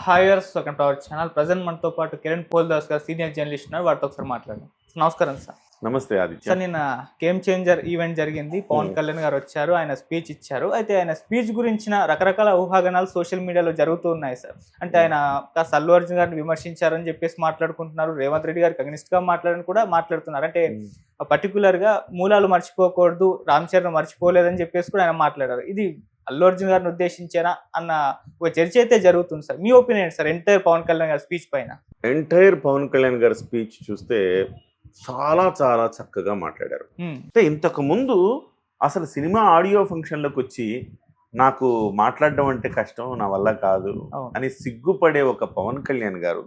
హాయర్స్ welcome to our channel. Present మనతో పాటు కిరణ్ పోల్దాస్ గారు సీనియర్ జర్నలిస్ట్ ఉన్నారు. వారితో ఒకసారి మాట్లాడదాం. నమస్కారం సార్. నమస్తే ఆదిత్య. సార్, నిన్న గేమ్ చేంజర్ ఈవెంట్ జరిగింది. పవన్ కళ్యాణ్ గారు వచ్చారు, ఆయన స్పీచ్ ఇచ్చారు. అయితే ఆయన స్పీచ్ గురించిన రకరకాల ఊహాగానాలు సోషల్ మీడియాలో జరుగుతూ ఉన్నాయి సార్. అంటే ఆయన కాస్త అల్లు అర్జున్ గారిని విమర్శించారని చెప్పేసి మాట్లాడుకుంటున్నారు. రేవంత్ రెడ్డి గారికి అగ్నిస్ట్ గా మాట్లాడని కూడా మాట్లాడుతున్నారు. అంటే పర్టికులర్ గా మూలాలు మర్చిపోకూడదు, రామ్ చరణ్ మర్చిపోలేదని చెప్పేసి కూడా ఆయన మాట్లాడారు. ఇది అల్లు అర్జున్ గారిని ఉద్దేశించేనా అన్న ఒక చర్చ అయితే జరుగుతుంది సార్. మీ opinion sir entire Pawan Kalyan గారి స్పీచ్ పైన? ఎంటైర్ పవన్ కళ్యాణ్ గారి స్పీచ్ చూస్తే చాలా చాలా చక్కగా మాట్లాడారు. అంటే ఇంతకు ముందు అసలు సినిమా ఆడియో ఫంక్షన్లకు వచ్చి నాకు మాట్లాడడం అంటే కష్టం, నా వల్ల కాదు అని సిగ్గుపడే ఒక పవన్ కళ్యాణ్ గారు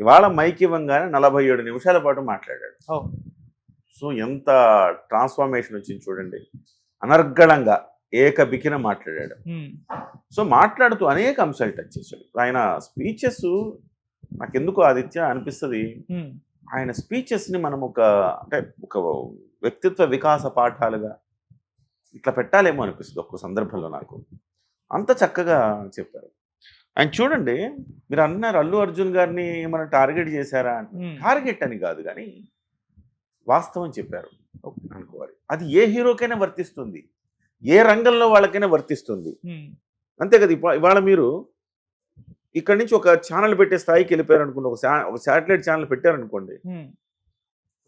ఇవాళ మైక్ ఇవ్వంగానే 47 నిమిషాల పాటు మాట్లాడాడు. సో ఎంత ట్రాన్స్ఫర్మేషన్ వచ్చింది చూడండి. అనర్గళంగా ఏకబికిన మాట్లాడాడు. సో మాట్లాడుతూ అనేక అంశాలు టచ్ చేశాడు. ఆయన స్పీచెస్ నాకెందుకు ఆదిత్య అనిపిస్తుంది, ఆయన స్పీచెస్ని మనం ఒక వ్యక్తిత్వ వికాస పాఠాలుగా ఇట్లా పెట్టాలేమో అనిపిస్తుంది ఒక్క సందర్భంలో. నాకు అంత చక్కగా చెప్పారు. ఆయన చూడండి, మీరు అన్నారు అల్లు అర్జున్ గారిని మనం టార్గెట్ చేశారా అంటే టార్గెట్ అని కాదు, కానీ వాస్తవం చెప్పారు అనుకోవాలి. అది ఏ హీరోకైనా వర్తిస్తుంది, ఏ రంగంలో వాళ్ళకైనా వర్తిస్తుంది. అంతే కదా. ఇవాళ మీరు ఇక్కడి నుంచి ఒక ఛానల్ పెట్టే స్థాయికి వెళ్ళిపోయారు అనుకోండి, ఒక శాటిలైట్ ఛానల్ పెట్టారనుకోండి.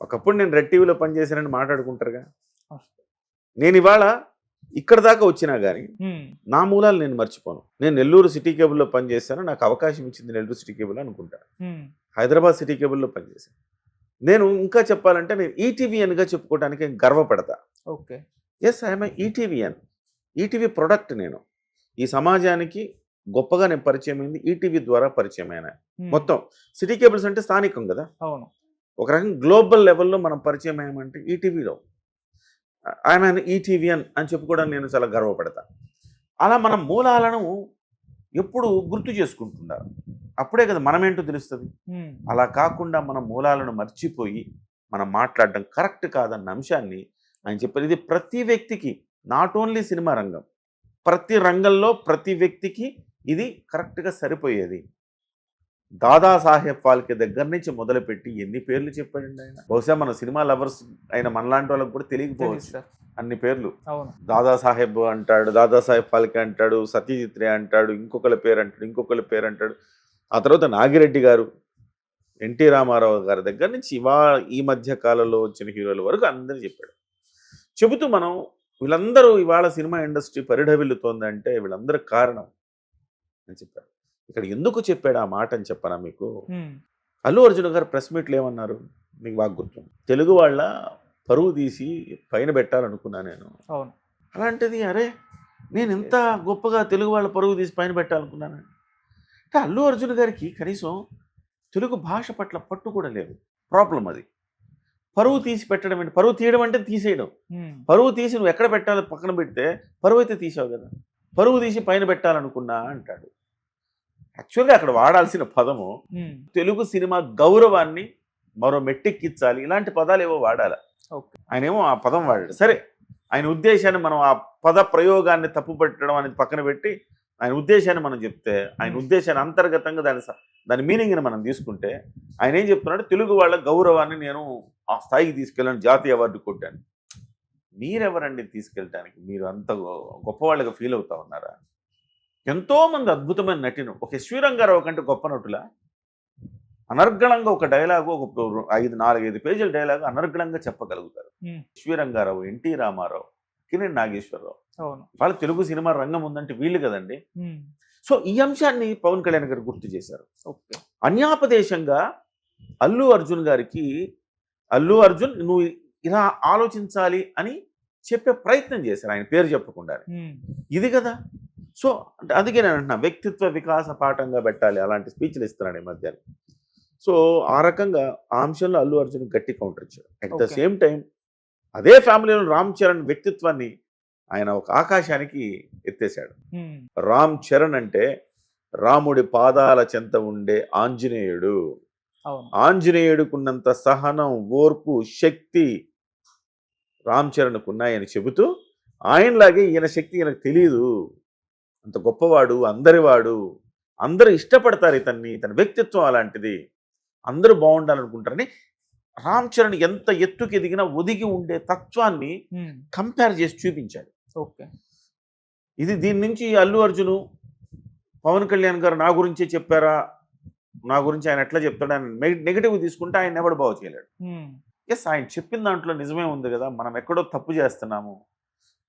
ఒకప్పుడు నేను రెడ్ టీవీలో పనిచేశానని మాట్లాడుకుంటారుగా. నేను ఇవాళ ఇక్కడ దాకా వచ్చినా కానీ నా మూలాలు నేను మర్చిపోను. నేను నెల్లూరు సిటీ కేబుల్లో పనిచేశాను, నాకు అవకాశం ఇచ్చింది నెల్లూరు సిటీ కేబుల్ అనుకుంటా. హైదరాబాద్ సిటీ కేబుల్లో పనిచేశాను. నేను ఇంకా చెప్పాలంటే నేను ఈటీవీఎన్గా చెప్పుకోవడానికి గర్వపడతా. Okay, yes, I'm ETVian. ETV product. నేను ఈ సమాజానికి గొప్పగా నేను పరిచయం అయింది ఈటీవీ ద్వారా పరిచయం అయినా. మొత్తం సిటీ కేబుల్స్ అంటే స్థానికం కదా. అవును. ఒక రకంగా గ్లోబల్ లెవెల్లో మనం పరిచయం అయ్యామంటే ఈటీవీలో. ఐఎమ్ ఈటీవీఎన్ అని చెప్పుకోవడానికి నేను చాలా గర్వపడతా. అలా మన మూలాలను ఎప్పుడు గుర్తు చేసుకుంటున్నారు, అప్పుడే కదా మనమేంటో తెలుస్తుంది. అలా కాకుండా మన మూలాలను మర్చిపోయి మనం మాట్లాడడం కరెక్ట్ కాదన్న అంశాన్ని ఆయన చెప్పారు. ఇది ప్రతి వ్యక్తికి, నాట్ ఓన్లీ సినిమా రంగం, ప్రతి రంగంలో ప్రతి వ్యక్తికి ఇది కరెక్ట్గా సరిపోయేది. దాదాసాహెబ్ ఫాల్కే దగ్గర నుంచి మొదలుపెట్టి ఎన్ని పేర్లు చెప్పాడండి ఆయన. బహుశా మన సినిమా లవర్స్ అయిన మనలాంటి వాళ్ళకి కూడా తెలియకపోవచ్చు అన్ని పేర్లు. దాదాసాహెబ్ అంటాడు, దాదాసాహెబ్ ఫాల్కే అంటాడు, సత్యజిత్ రే అంటాడు, ఇంకొకరి పేరు అంటాడు. ఆ తర్వాత నాగిరెడ్డి గారు, ఎన్టీ రామారావు గారి దగ్గర నుంచి ఈ మధ్య కాలంలో వచ్చిన హీరోల వరకు అందరూ చెప్పాడు. చెబుతూ మనం వీళ్ళందరూ ఇవాళ సినిమా ఇండస్ట్రీ పరిఢవిల్లుతోందంటే వీళ్ళందరూ కారణం అని చెప్పాడు. ఇక్కడ ఎందుకు చెప్పాడు ఆ మాట అని చెప్పనా మీకు. అల్లు అర్జున్ గారు ప్రెస్ మీట్లు ఏమన్నారు మీకు బాగా గుర్తు. తెలుగు వాళ్ళ పరువు తీసి పైన పెట్టాలనుకున్నా నేను. అలాంటిది అరే నేను ఎంత గొప్పగా తెలుగు వాళ్ళ పరువు తీసి పైన పెట్టాలనుకున్నాను అంటే అల్లు అర్జున్ గారికి కనీసం తెలుగు భాష పట్ల పట్టు కూడా లేదు. ప్రాబ్లం అది. పరువు తీసి పెట్టడం అంటే, పరువు తీయడం అంటే తీసేయడం. పరువు తీసి నువ్వు ఎక్కడ పెట్టాలో పక్కన పెడితే పరువు అయితే తీసావు కదా, పరువు తీసి పైన పెట్టాలనుకున్నా అంటాడు. యాక్చువల్గా అక్కడ వాడాల్సిన పదము తెలుగు సినిమా గౌరవాన్ని మరో మెట్టెక్కించాలి, ఇలాంటి పదాలు ఏవో వాడాలి. ఆయన ఏమో ఆ పదం వాడాడు. సరే, ఆయన ఉద్దేశాన్ని మనం ఆ పద ప్రయోగాన్ని తప్పు పెట్టడం అనేది పక్కన పెట్టి ఆయన ఉద్దేశాన్ని మనం చెప్తే, ఆయన ఉద్దేశాన్ని అంతర్గతంగా దాని మీనింగ్ని మనం తీసుకుంటే ఆయన ఏం చెప్తున్నాడు, తెలుగు వాళ్ళ గౌరవాన్ని నేను ఆ స్థాయికి తీసుకెళ్ళాను, జాతీయ అవార్డు కొట్టాను. మీరెవరండి తీసుకెళ్ళటానికి? మీరు అంత గొప్పవాళ్ళగా ఫీల్ అవుతా ఉన్నారా? ఎంతోమంది అద్భుతమైన నటిను, ఒక ఎస్వి రంగారావు కంటే గొప్ప నటుల అనర్గళంగా ఒక డైలాగు, ఒక 4-5 పేజీల డైలాగు అనర్గళంగా చెప్పగలుగుతారు. SV Rangarao, NT Ramarao, Kiran Nageswararao. వాళ్ళ తెలుగు సినిమా రంగం ఉందంటే వీళ్ళు కదండి. సో ఈ అంశాన్ని పవన్ కళ్యాణ్ గారు గుర్తు చేశారు. అన్యాపదేశంగా అల్లు అర్జున్ గారికి, అల్లు అర్జున్ నువ్వు ఇలా ఆలోచించాలి అని చెప్పే ప్రయత్నం చేశారు ఆయన పేరు చెప్పకుండా. ఇది కదా. సో అంటే అందుకే నేను అంటున్నా, వ్యక్తిత్వ వికాస పాఠంగా పెట్టాలి అలాంటి స్పీచ్లు ఇస్తున్నాడు ఈ మధ్య. సో ఆ రకంగా ఆ అంశంలో అల్లు అర్జున్ గట్టి కౌంటర్ ఇచ్చాడు. అట్ ద సేమ్ టైం అదే ఫ్యామిలీలో రామ్ చరణ్ వ్యక్తిత్వాన్ని ఆయన ఒక ఆకాశానికి ఎత్తేశాడు. రామ్ చరణ్ అంటే రాముడి పాదాల చెంత ఉండే ఆంజనేయుడు. ఆంజనేయుడుకున్నంత సహనం, ఓర్పు, శక్తి రామ్ చరణ్కు ఉన్నాయని చెబుతూ ఆయనలాగే ఈయన శక్తి ఈయనకు తెలియదు, అంత గొప్పవాడు, అందరివాడు, అందరూ ఇష్టపడతారు ఇతన్ని, ఇతని వ్యక్తిత్వం అలాంటిది, అందరూ బాగుండాలనుకుంటారని రామ్ చరణ్ ఎంత ఎత్తుకి ఎదిగినా ఒదిగి ఉండే తత్వాన్ని కంపేర్ చేసి చూపించాడు. ఓకే. దీని నుంచి అల్లు అర్జును, పవన్ కళ్యాణ్ గారు నా గురించే చెప్పారా, నా గురించి ఆయన ఎట్లా చెప్తాడని నెగిటివ్ తీసుకుంటే ఆయన ఎవడు బాగు చేయలేడు. ఎస్, ఆయన చెప్పిన దాంట్లో నిజమే ఉంది కదా, మనం ఎక్కడో తప్పు చేస్తున్నాము,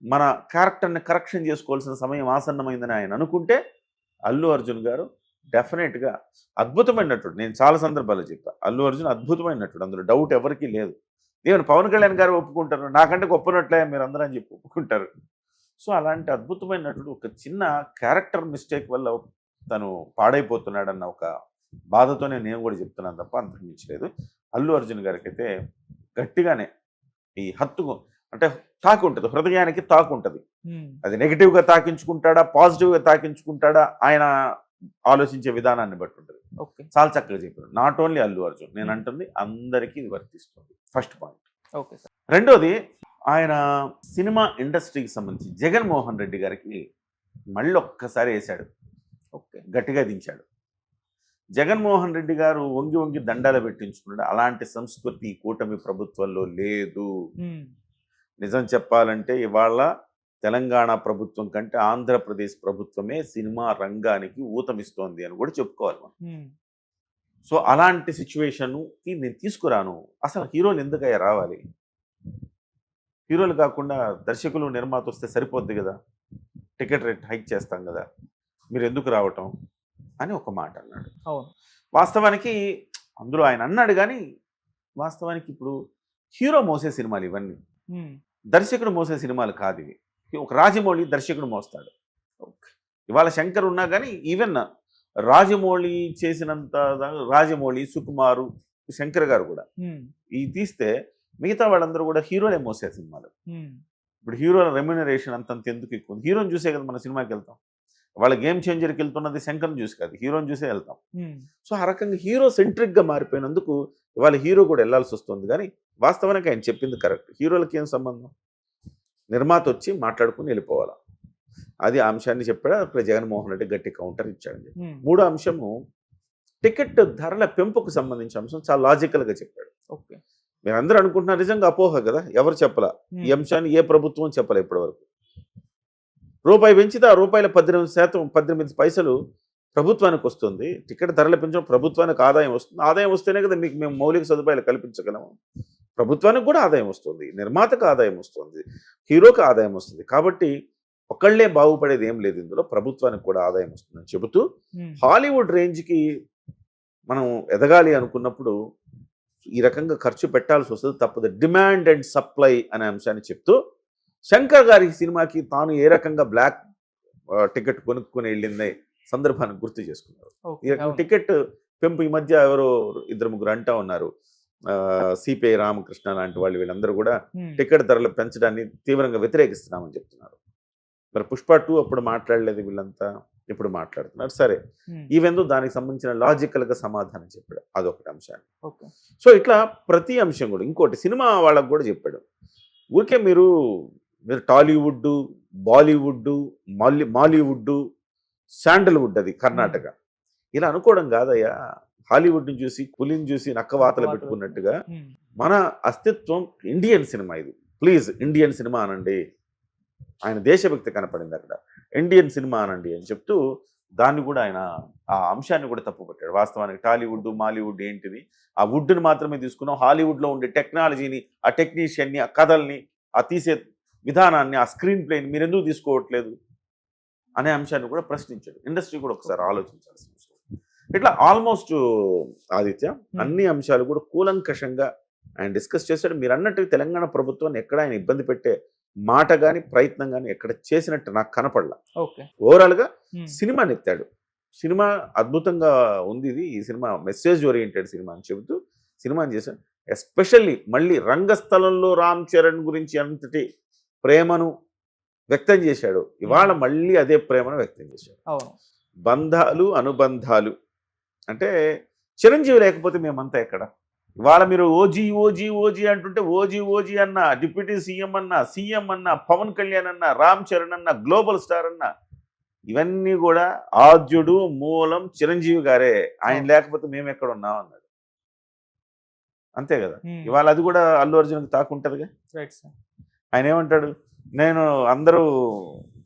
మన క్యారెక్టర్ని కరెక్షన్ చేసుకోవాల్సిన సమయం ఆసన్నమైందని ఆయన అనుకుంటే అల్లు అర్జున్ గారు డెఫినెట్గా అద్భుతమైన నటుడు. నేను చాలా సందర్భాల్లో చెప్పా, అల్లు అర్జున్ అద్భుతమైన నటుడు, అందులో డౌట్ ఎవరికీ లేదు. ఈవెన్ పవన్ కళ్యాణ్ గారు ఒప్పుకుంటారు, నాకంటే గొప్ప నటులే మీరు అందరూ అని చెప్పి ఒప్పుకుంటారు. సో అలాంటి అద్భుతమైన నటుడు ఒక చిన్న క్యారెక్టర్ మిస్టేక్ వల్ల తను పాడైపోతున్నాడన్న ఒక బాధతోనే నేను కూడా చెప్తున్నాను తప్ప అంతకు మించలేదు. అల్లు అర్జున్ గారికి అయితే గట్టిగానే ఈ హత్తుకు అంటే తాకు ఉంటుంది, హృదయానికి తాకు ఉంటుంది. అది నెగిటివ్గా తాకించుకుంటాడా, పాజిటివ్గా తాకించుకుంటాడా, ఆయన ఆలోచించే విధానాన్ని బట్టి ఉంటుంది. చాలా చక్కగా చెప్పారు. నాట్ ఓన్లీ అల్లు అర్జున్, నేను అంటుంది అందరికీ ఇది వర్తిస్తుంది. First point. Okay sir. రెండోది, ఆయన సినిమా ఇండస్ట్రీకి సంబంధించి జగన్మోహన్ రెడ్డి గారికి మళ్ళీ ఒక్కసారి వేశాడు, గట్టిగా దించాడు. జగన్మోహన్ రెడ్డి గారు వంగి వంగి దండాలు పెట్టించుకున్నాడు. అలాంటి సంస్కృతి కూటమి ప్రభుత్వంలో లేదు. నిజం చెప్పాలంటే ఇవాళ తెలంగాణ ప్రభుత్వం కంటే ఆంధ్రప్రదేశ్ ప్రభుత్వమే సినిమా రంగానికి ఊతమిస్తోంది అని కూడా చెప్పుకోవాలి మనం. సో అలాంటి సిచ్యువేషన్కి నేను తీసుకురాను. అసలు హీరోలు ఎందుకయ్యా రావాలి? హీరోలు కాకుండా దర్శకులు, నిర్మాత వస్తే సరిపోద్ది కదా, టికెట్ రేట్ హైక్ చేస్తాం కదా, మీరు ఎందుకు రావటం అని ఒక మాట అన్నాడు. వాస్తవానికి అందులో ఆయన అన్నాడు, కానీ వాస్తవానికి ఇప్పుడు హీరో మోసే సినిమాలు ఇవన్నీ, దర్శకుడు మోసే సినిమాలు కాదు ఇవి. ఒక రాజమౌళి దర్శకుడు మోస్తాడు. ఇవాళ శంకర్ ఉన్నా కానీ ఈవెన్ రాజమౌళి చేసినంత, రాజమౌళి, సుకుమారు, శంకర్ గారు కూడా ఈ తీస్తే మిగతా వాళ్ళందరూ కూడా హీరోలే మోసే సినిమాలు. ఇప్పుడు హీరోల రెమ్యునరేషన్ అంతంత ఎందుకు ఎక్కువ? హీరోని చూసే కదా మన సినిమాకి వెళ్తాం. వాళ్ళ గేమ్ చేంజర్కి వెళ్తున్నది శంకర్ని చూసి కాదు, హీరోని చూసే వెళ్తాం. సో ఆ రకంగా హీరో సెంట్రిక్గా మారిపోయినందుకు ఇవాళ హీరో కూడా వెళ్ళాల్సి వస్తుంది. కానీ వాస్తవానికి ఆయన చెప్పింది కరెక్ట్. హీరోలకి ఏం సంబంధం? నిర్మాత వచ్చి మాట్లాడుకుని వెళ్ళిపోవాలా, అది ఆ అంశాన్ని చెప్పాడు. అక్కడ జగన్మోహన్ రెడ్డి గట్టి కౌంటర్ ఇచ్చాడు. మూడో అంశము టికెట్ ధరల పెంపుకు సంబంధించిన అంశం చాలా లాజికల్గా చెప్పాడు. మీరు అందరూ అనుకుంటున్నారు, నిజంగా అపోహ కదా, ఎవరు చెప్పలా ఈ అంశాన్ని, ఏ ప్రభుత్వం చెప్పలే ఇప్పటివరకు. రూపాయి పెంచితే ఆ రూపాయల 18 పైసలు ప్రభుత్వానికి వస్తుంది. టికెట్ ధరలు పెంచడం ప్రభుత్వానికి ఆదాయం వస్తుంది. ఆదాయం వస్తేనే కదా మీకు మేము మౌలిక సదుపాయాలు కల్పించగలము. ప్రభుత్వానికి కూడా ఆదాయం వస్తుంది, నిర్మాతకు ఆదాయం వస్తుంది, హీరోకి ఆదాయం వస్తుంది. కాబట్టి ఒకళ్ళే బాగుపడేది ఏం లేదు, ఇందులో ప్రభుత్వానికి కూడా ఆదాయం వస్తుందని చెబుతూ హాలీవుడ్ రేంజ్కి మనం ఎదగాలి అనుకున్నప్పుడు ఈ రకంగా ఖర్చు పెట్టాల్సి వస్తుంది, తప్పదు. డిమాండ్ అండ్ సప్లై అనే అంశాన్ని చెప్తూ శంకర్ గారి సినిమాకి తాను ఏ రకంగా బ్లాక్ టికెట్ కొనుక్కొని వెళ్ళింది సందర్భాన్ని గుర్తు చేసుకున్నారు. ఈ రకంగా టికెట్ పెంపు ఈ మధ్య ఎవరో 2-3 అంటా ఉన్నారు, సిపిఐ రామకృష్ణ లాంటి వాళ్ళు, వీళ్ళందరూ కూడా టికెట్ ధరలు పెంచడాన్ని తీవ్రంగా వ్యతిరేకిస్తున్నామని చెప్తున్నారు. మరి పుష్ప 2 అప్పుడు మాట్లాడలేదు, వీళ్ళంతా ఇప్పుడు మాట్లాడుతున్నారు. సరే, ఈవెందో దానికి సంబంధించిన లాజికల్గా సమాధానం చెప్పాడు, అదొకటి అంశాన్ని. సో ఇట్లా ప్రతి అంశం కూడా, ఇంకోటి సినిమా వాళ్ళకు కూడా చెప్పాడు. ఊరికే మీరు టాలీవుడ్, బాలీవుడ్, మాలీవుడ్, శాండల్వుడ్, అది కర్ణాటక, ఇలా అనుకోవడం కాదయ్యా. హాలీవుడ్ని చూసి, పులిని చూసి నక్కవాతలు పెట్టుకున్నట్టుగా మన అస్తిత్వం ఇండియన్ సినిమా. ఇది ప్లీజ్ ఇండియన్ సినిమా అనండి. ఆయన దేశభక్తి కనపడింది అక్కడ, ఇండియన్ సినిమా అనండి అని చెప్తూ దాన్ని కూడా ఆయన ఆ అంశాన్ని కూడా తప్పుపట్టాడు. వాస్తవానికి టాలీవుడ్, మాలీవుడ్ ఏంటిది, ఆ వుడ్ని మాత్రమే తీసుకున్నాం. హాలీవుడ్లో ఉండే టెక్నాలజీని, ఆ టెక్నీషియన్ని, ఆ కథల్ని, ఆ తీసే విధానాన్ని, ఆ స్క్రీన్ ప్లేని మీరు ఎందుకు తీసుకోవట్లేదు అనే అంశాన్ని కూడా ప్రశ్నించాడు. ఇండస్ట్రీ కూడా ఒకసారి ఆలోచించాల్సిన అవసరం. ఇట్లా ఆల్మోస్ట్ ఆదిత్య అన్ని అంశాలు కూడా కూలంకషంగా ఆయన డిస్కస్ చేశాడు. మీరు అన్నట్టు తెలంగాణ ప్రభుత్వాన్ని ఎక్కడ ఆయన ఇబ్బంది పెట్టే మాట కానీ ప్రయత్నం కానీ ఎక్కడ చేసినట్టు నాకు కనపడలా. ఓవరాల్గా సినిమాని ఎత్తాడు. సినిమా అద్భుతంగా ఉంది, ఈ సినిమా మెసేజ్ ఓరియంటెడ్ సినిమా అని చెబుతూ సినిమాని చేశాడు. ఎస్పెషల్లీ మళ్ళీ రంగస్థలంలో రామ్ చరణ్ గురించి అంతటి ప్రేమను వ్యక్తం చేశాడు. ఇవాళ మళ్ళీ అదే ప్రేమను వ్యక్తం చేశాడు. బంధాలు, అనుబంధాలు అంటే చిరంజీవి లేకపోతే మేమంతా ఎక్కడ? ఇవాళ మీరు ఓజీ ఓజీ ఓజీ అంటుంటే ఓజీ ఓజీ అన్న, డిప్యూటీ సీఎం అన్న, సీఎం అన్న, పవన్ కళ్యాణ్ అన్న, రామ్ చరణ్ అన్న, గ్లోబల్ స్టార్ అన్న, ఇవన్నీ కూడా ఆద్యుడు మూలం చిరంజీవి గారే, ఆయన అవును. లేకపోతే మేము ఎక్కడ ఉన్నాం అన్నాడు. అంతే కదా. హ్మ్. ఇవాళ అది కూడా అల్లు అర్జున్కి తాకుంటదిగా. Right sir. ఆయన ఏమంటాడు, నేను అందరూ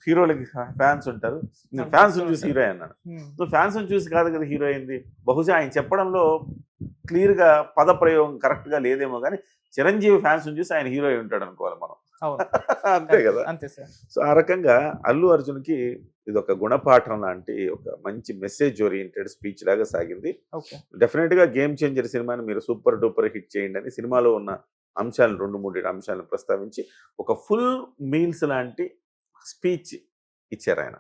హీరోలకి ఫ్యాన్స్ ఉంటారు, నేను ఫ్యాన్స్ చూసి హీరో అన్నాడు. హ్మ్. సో ఫ్యాన్స్ చూసి కాదు కదా హీరో అయింది. బహుశా ఆయన చెప్పడంలో క్లియర్గా పదప్రయోగం కరెక్ట్గా లేదేమో కానీ చిరంజీవి ఫ్యాన్స్ చూసి ఆయన హీరో అయి ఉంటాడు అనుకోవాలి మనం. అవును. అంతే కదా. అంతే సార్. సో ఆ రకంగా అల్లు అర్జున్కి ఇది ఒక గుణపాఠం లాంటి ఒక మంచి మెసేజ్ ఓరియంటెడ్ స్పీచ్ లాగా సాగింది. ఓకే. డెఫినెట్గా గేమ్ చేంజర్ సినిమాని మీరు సూపర్ డూపర్ హిట్ చేయండి అని సినిమాలో ఉన్న అంశాలను 2-3 అంశాలను ప్రస్తావించి ఒక ఫుల్ మీల్స్ లాంటి స్పీచ్ ఇచ్చారు ఆయన.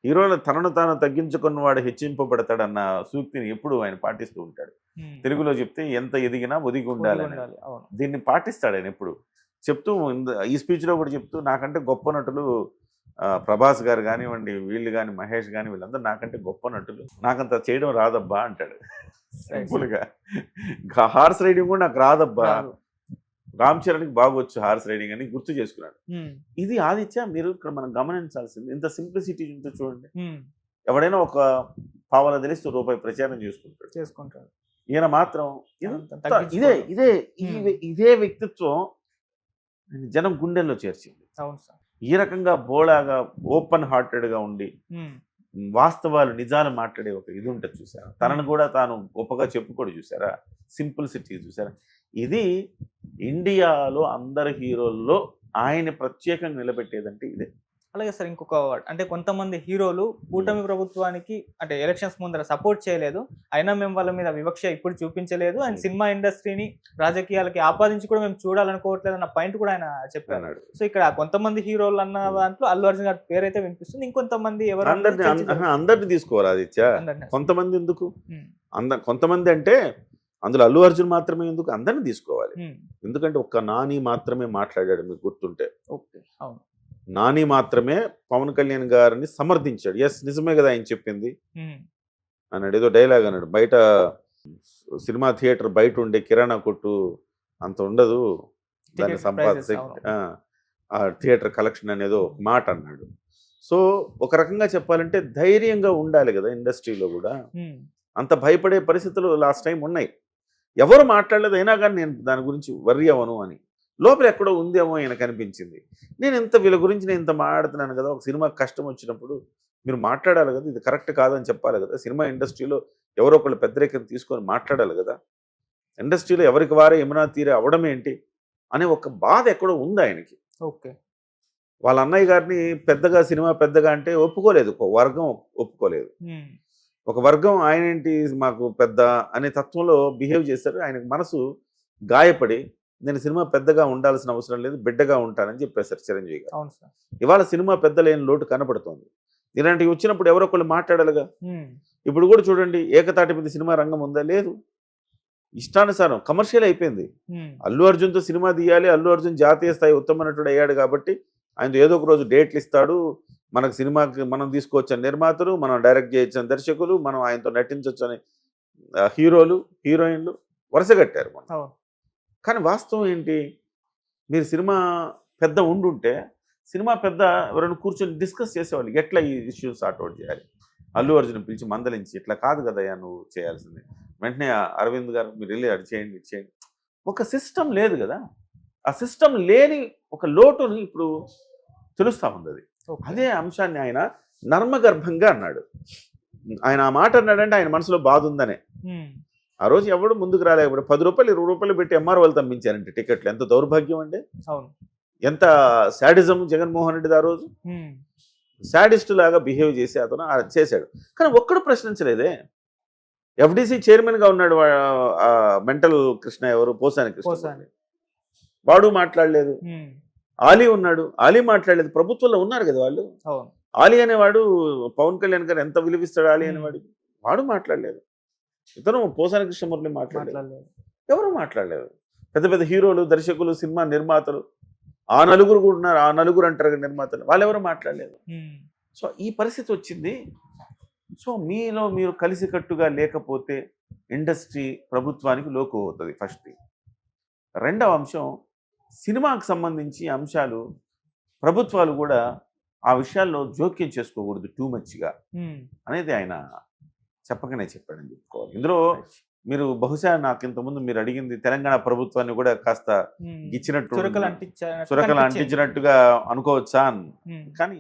హీరోలు తనను తాను తగ్గించుకున్నవాడు హెచ్చింపబడతాడన్న సూక్తిని ఎప్పుడు ఆయన పాటిస్తూ ఉంటాడు. హ్మ్. తెలుగులో చెప్తే ఎంత ఎదిగినా ఒదిగి ఉండాలని. ఉండాలి. అవును. దీన్ని పాటిస్తాడు ఆయన ఎప్పుడు. చెప్తూ ఈ స్పీచ్లో కూడా చెప్తూ నాకంటే గొప్ప నటులు ప్రభాస్ గారు కానివ్వండి, వీళ్ళు కానీ మహేష్ కానీ వీళ్ళందరూ నాకంటే గొప్ప నటులు, నాకంత చేయడం రాదబ్బా అంటాడు సింపుల్గా. హార్స్ రైడింగ్ కూడా నాకు రాదబ్బా, రాదు. రామ్ చరణ్కి బాగొచ్చు హార్స్ రైడింగ్ అని గుర్తు చేసుకున్నాడు. హ్మ్. ఇది ఆదిత్య మీరు ఇక్కడ మనం గమనించాల్సింది. ఇంత సింప్లిసిటీ ఉంటే చూడండి. హ్మ్. ఎవడైనా ఒక పావల తెలిస్తే రూపాయి ప్రచారం చేసుకుంటాడు. ఈయన మాత్రం అంత ఇంత తగ్గించుకోడు. ఇదే వ్యక్తిత్వం జనం గుండెల్లో చేర్చింది. అవును సార్. ఈ రకంగా బోళాగా ఓపెన్ హార్టెడ్గా ఉండి హ్మ్. వాస్తవాలు నిజాలు మాట్లాడే ఒక ఇది ఉంటుంది చూసారా, తనను కూడా తాను గొప్పగా చెప్పుకోడు చూసారా, సింపుల్సిటీ చూసారా. ఇది ఇండియాలో అందరి హీరోల్లో ఆయన ప్రత్యేకంగా నిలబెట్టేదంటే ఇదే. అలాగే సార్ ఇంకొక అంటే కొంతమంది హీరోలు కూటమి ప్రభుత్వానికి అంటే ఎలక్షన్స్ ముందర సపోర్ట్ చేయలేదు. అయినా మేము వాళ్ళ మీద వివక్ష ఇప్పుడు చూపించలేదు. ఆయన సినిమా ఇండస్ట్రీని రాజకీయాలకి ఆపాదించి కూడా మేము చూడాలనుకోవట్లేదు అన్న పాయింట్ కూడా ఆయన చెప్పారు. అన్నాడు. సో ఇక్కడ కొంతమంది హీరోలు అన్న దాంట్లో అల్లు అర్జున్ గారి పేరు అయితే వినిపిస్తుంది. ఇంకొంతమంది ఎవరు అందరిని తీసుకోవాలి ఆదిత్య, కొంతమంది ఎందుకు? కొంతమంది అంటే అందులో అల్లు అర్జున్ మాత్రమే ఎందుకు, అందరిని తీసుకోవాలి. ఎందుకంటే ఒక్క నాని మాత్రమే మాట్లాడాడు, మీకు గుర్తుంటే. ఓకే. అవును. నాని మాత్రమే పవన్ కళ్యాణ్ గారిని సమర్థించాడు. ఎస్ నిజమే కదా ఆయన చెప్పింది అన్నాడు. ఏదో డైలాగ్ అన్నాడు, బయట సినిమా థియేటర్ బయట ఉండే కిరాణా కొట్టు అంత ఉండదు దాన్ని ఆ థియేటర్ కలెక్షన్ అనేదో ఒక మాట అన్నాడు. సో ఒక రకంగా చెప్పాలంటే ధైర్యంగా ఉండాలి కదా ఇండస్ట్రీలో కూడా. అంత భయపడే పరిస్థితులు లాస్ట్ టైం ఉన్నాయి. ఎవరు మాట్లాడలేదు, అయినా కానీ నేను దాని గురించి వర్రీ అవ్వను అని లోపల ఎక్కడో ఉందేమో ఆయనకు అనిపించింది. వీళ్ళ గురించి నేను ఇంత మాట్లాడుతున్నాను కదా, ఒక సినిమా కష్టం వచ్చినప్పుడు మీరు మాట్లాడాలి కదా, ఇది కరెక్ట్ కాదని చెప్పాలి కదా. సినిమా ఇండస్ట్రీలో ఎవరో ఒకళ్ళు పెద్దరికం తీసుకొని మాట్లాడాలి కదా. ఇండస్ట్రీలో ఎవరికి వారే యమునా తీరే అవడం ఏంటి అనే ఒక బాధ ఎక్కడో ఉంది ఆయనకి. ఓకే. వాళ్ళ అన్నయ్య గారిని పెద్దగా సినిమా పెద్దగా అంటే ఒప్పుకోలేదు, ఒక వర్గం ఒప్పుకోలేదు. ఒక వర్గం ఆయన ఏంటి మాకు పెద్ద అనే తత్వంలో బిహేవ్ చేశారు. ఆయనకు మనసు గాయపడి నేను సినిమా పెద్దగా ఉండాల్సిన అవసరం లేదు, బిడ్డగా ఉంటానని చెప్పేశారు చిరంజీవి గారు. ఇవాళ సినిమా పెద్ద లేని లోటు కనపడుతోంది. ఇలాంటివి వచ్చినప్పుడు ఎవరో ఒకళ్ళు మాట్లాడాలిగా. ఇప్పుడు కూడా చూడండి, ఏకతాటి మీద సినిమా రంగం ఉందా? లేదు. ఇష్టానుసారం కమర్షియల్ అయిపోయింది. అల్లు అర్జున్తో సినిమా తీయాలి, అల్లు అర్జున్ జాతీయ స్థాయి ఉత్తమ నటుడు అయ్యాడు కాబట్టి ఆయన ఏదో ఒక రోజు డేట్లు ఇస్తాడు, మనకు సినిమాకి మనం తీసుకోవచ్చని నిర్మాతలు, మనం డైరెక్ట్ చేయొచ్చని దర్శకులు, మనం ఆయనతో నటించవచ్చు అని హీరోలు హీరోయిన్లు వరుసగట్టారు మనం. కానీ వాస్తవం ఏంటి, మీరు సినిమా పెద్ద ఉండుంటే సినిమా పెద్ద ఎవరైనా కూర్చొని డిస్కస్ చేసేవాళ్ళు, ఎట్లా ఈ ఇష్యూస్ సార్ట్అవుట్ చేయాలి. అల్లు అర్జున్ పిలిచి మందలించి ఇట్లా కాదు కదయ్యా నువ్వు చేయాల్సింది, వెంటనే అరవింద్ గారు మీరు వెళ్ళి అది చేయండి ఇది చేయండి. ఒక సిస్టమ్ లేదు కదా. ఆ సిస్టమ్ లేని ఒక లోటుని ఇప్పుడు తెలుస్తూ ఉంది. అది అదే అంశాన్ని ఆయన నర్మగర్భంగా అన్నాడు. ఆయన ఆ మాట అన్నాడంటే ఆయన మనసులో బాధ ఉందనే. ఆ రోజు ఎవడు ముందుకు రాలేకపోతే 10 రూపాయలు 20 రూపాయలు పెట్టి ఎంఆర్ వాళ్ళు తమ్మించారంటే టికెట్లు. ఎంత దౌర్భాగ్యం అండి, ఎంత శాడిజం జగన్మోహన్ రెడ్డి ఆ రోజు. శాడిస్ట్ లాగా బిహేవ్ చేసి అతను చేశాడు. కానీ ఒక్కడు ప్రశ్నించలేదే. ఎఫ్డిసి చైర్మన్గా ఉన్నాడు మెంటల్ కృష్ణ, ఎవరు పోసాని కృష్ణ, వాడు మాట్లాడలేదు. ఆలీ ఉన్నాడు, ఆలీ మాట్లాడలేదు. ప్రభుత్వంలో ఉన్నారు కదా వాళ్ళు. ఆలీ అనేవాడు పవన్ కళ్యాణ్ గారు ఎంత విలువిస్తాడు ఆలీ అనేవాడికి, వాడు మాట్లాడలేదు. ఇతను పోసాని కృష్ణమూర్తి మాట్లాడలేదు, ఎవరు మాట్లాడలేదు. పెద్ద పెద్ద హీరోలు, దర్శకులు, సినిమా నిర్మాతలు, ఆ నలుగురు కూడా ఉన్నారు. ఆ నలుగురు అంటారు కదా నిర్మాతలు, వాళ్ళు ఎవరు మాట్లాడలేదు. సో ఈ పరిస్థితి వచ్చింది. సో మీలో మీరు కలిసికట్టుగా లేకపోతే ఇండస్ట్రీ ప్రభుత్వానికి లోకు అవుతుంది ఫస్ట్ థింగ్. రెండవ అంశం, సినిమాకు సంబంధించి అంశాలు ప్రభుత్వాలు కూడా ఆ విషయాల్లో జోక్యం చేసుకోకూడదు టూ మచ్గా అనేది ఆయన చెప్పకనే చెప్పాడని చెప్పుకోవాలి. ఇందులో మీరు బహుశా నాకు ఇంతకుముందు మీరు అడిగింది తెలంగాణ ప్రభుత్వాన్ని కూడా కాస్త గిచ్చినట్టు చురకలు చురకలు అంటించారు అంటించినట్టుగా అనుకోవచ్చా అని. కానీ